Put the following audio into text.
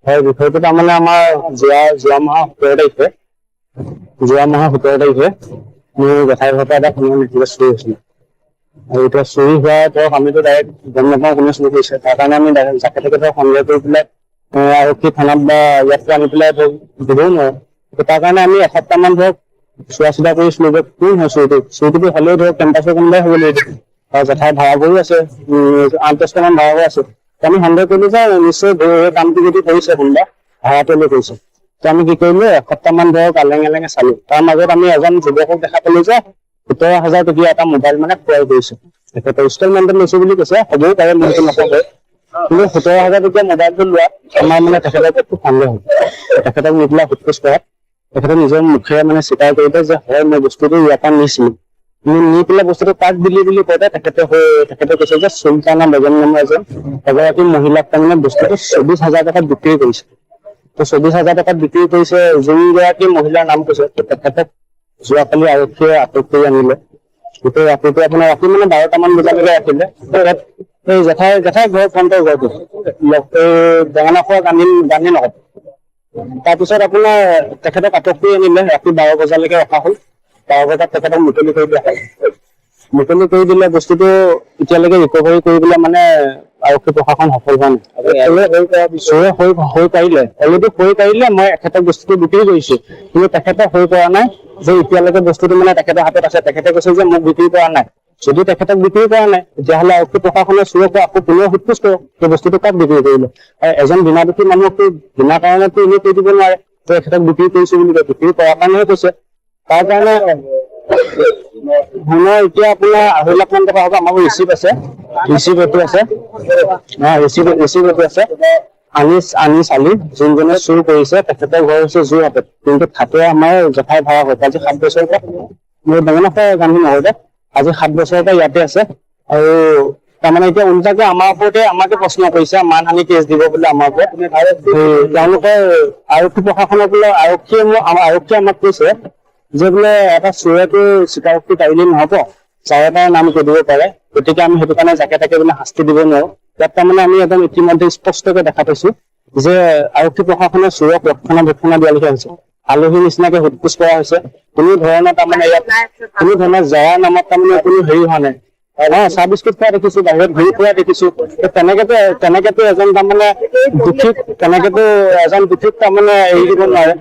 হয়, বিষয়টো তাৰমানে আমাৰ যোৱা মাহৰ 17 তাৰিখে মোৰ জেঠাই ঘৰৰ পৰা এটা সোণৰ নেকলেছ চুৰি হৈছিলে। আৰু এতিয়া চুৰি হোৱা ধৰক আমিতো ডাইৰেক্ট গম নাপাওঁ কোনে চুৰি কৰিছে। তাৰ কাৰণে আমি যাকে তাকে ধৰক সন্দেহ কৰি পেলাই আৰক্ষী থানাত বা ইয়াত আনি পেলাই ধৰক দিবও নোৱাৰো। তাৰ কাৰণে আমি এসপ্তাহ মান ধৰক চোৱা চিতা কৰিছিলো যে কোন হয় চুৰিটো হ'লেও ধৰক কেম্পাছৰ কোনোবাই হ'ব লাগিব। আৰু জেঠাই ভাড়া ঘৰো আছে, 8-10টামান ভাড়া ঘৰ আছে। আমি সন্দেহ কৰিলো যে নিশ্চয় কামটো যদি কৰিছে কোনোবা ভাড়াটো লৈ কৰিছে। আমি কি কৰিলো, এসপ্তাহ মান ধৰক আলেঙে চালো। তাৰ মাজত আমি এজন যুৱকক দেখা পালো যে 17,000 টকীয়া এটা মোবাইল মানে ক্ৰয় কৰিছে। তেখেতে ইনষ্টলমেণ্টত লৈছে বুলি কৈছে, হ'বও পাৰে মোৰটো নকয়। কিন্তু 17,000 টকীয়া মোবাইলটো লোৱাত আমাৰ মানে তেখেতৰ খুব সন্দেহ হ'ল। তেখেতক নি পেলাই সোধ-পোছ কৰাত তেখেতে নিজৰ মুখেৰে মানে স্বীকাৰ কৰিলে যে হয় মই বস্তুটো ইয়াৰ পৰা নিছিলো। নি পেলাই বস্তুটো কাক দিলি বুলি কওঁতে তেখেতে কৈছে যে চুলতানা বেগম নামৰ এগৰাকী মহিলাক তাৰমানে বস্তুটো 24,000 টকাত বিক্ৰী কৰিছে। তো 24,000 টকাত বিক্ৰী কৰিছে, যোনগৰাকী মহিলাৰ নাম কৈছে তেখেতক যোৱাকালি আৰক্ষীয়ে আটক কৰি আনিলে। গোটেই ৰাতিটো আপোনাৰ ৰাতি মানে 12টামান বজালৈকে ৰাখিলে। এই জেঠাই ঘৰ ফ্ৰণ্টৰ ঘৰটো বেঙেনাখোৱা গান্ধী নগৰ। তাৰপিছত আপোনাৰ তেখেতক আটক কৰি আনিলে, ৰাতি 12 বজালৈকে ৰখা হ'ল। 12 বজাত তেখেতক মুকলি কৰি দিয়া হ'ল। মুকলি কৰি দিলে বস্তুটো এতিয়ালৈকে ৰিকভাৰী কৰিবলৈ মানে আৰক্ষী প্ৰশাসন সফল হোৱা নাই। অলৰেডি হৈ পাৰিলে মই এখেতক বস্তুটো বিক্ৰী কৰিছো, কিন্তু তেখেতে হৈ পৰা নাই যে এতিয়ালৈকে বস্তুটো মানে তেখেতৰ হাতত আছে। তেখেতে কৈছে যে মোক বিক্ৰী কৰা নাই। যদি তেখেতক বিক্ৰী কৰা নাই তেতিয়াহ'লে আৰক্ষী প্ৰশাসনে চুৰক আকৌ পুনৰ সোধ-পোছ কৰক যে বস্তুটো কাক বিক্ৰী কৰিলে। আৰু এজন বিনা দোষী মানুহকতো বিনা কাৰণেতো এনেই কৈ দিব নোৱাৰে যে এখেতক বিক্ৰী কৰিছো বুলি কয়। বিক্ৰী কৰাৰ কাৰণেহে কৈছে। তাৰ কাৰণে সোণৰ এতিয়া আপোনাৰ 2.5 লাখ মান টকা হ'ব। আমাৰ ৰিচিপ্ট আছে, ৰিচিপ্ট এইটো আছে। আনি চালি যোনজনে চুৰ কৰিছে তেখেতৰ ঘৰ হৈছে যোৰহাটত, কিন্তু থাকে আমাৰ জেঠাই ভাড়া ঘৰত। আজি 7 বছৰৰ পৰা মোৰ বেঙেনাখোৱা গান্ধী নগৰতে আজি 7 বছৰৰ পৰা ইয়াতে আছে। আৰু তাৰমানে এতিয়া ওলোটাকে আমাৰ ওপৰতে আমাকে প্ৰশ্ন কৰিছে, মানহানি কেছ দিব বোলে আমাৰ ওপৰত। তেওঁলোকে আৰক্ষী প্ৰশাসনক বোলে আৰক্ষীয়ে আমাক কৈছে যে বোলে এটা চোৰেটো স্বীকাৰোক্তি পাৰিলে নহ'ব, চাৰে তাৰে নাম কৈ দিব পাৰে। গতিকে আমি সেইটো কাৰণে যাকে তাকে বোলে শাস্তি দিব নোৱাৰো। ইয়াত তাৰমানে আমি একদম ইতিমধ্যে স্পষ্টকে দেখা পাইছো যে আৰক্ষী প্ৰশাসনে চোৰক ৰক্ষণাবেক্ষণা দিয়া লিখা হৈছে। আলহী নিচিনাকে সোধ-পোছ কৰা হৈছে। কোনো ধৰণৰ তাৰমানে ইয়াত কোনো ধৰণৰ জয়াৰ নামত তাৰমানে কোনো হেৰি হোৱা নাই। চাহ বিস্কুট খোৱা দেখিছো, বাহিৰত ঘূৰি ফুৰা দেখিছো। তেনেকেতো এজন তাৰমানে দুখীক তাৰমানে এৰি দিব নোৱাৰে।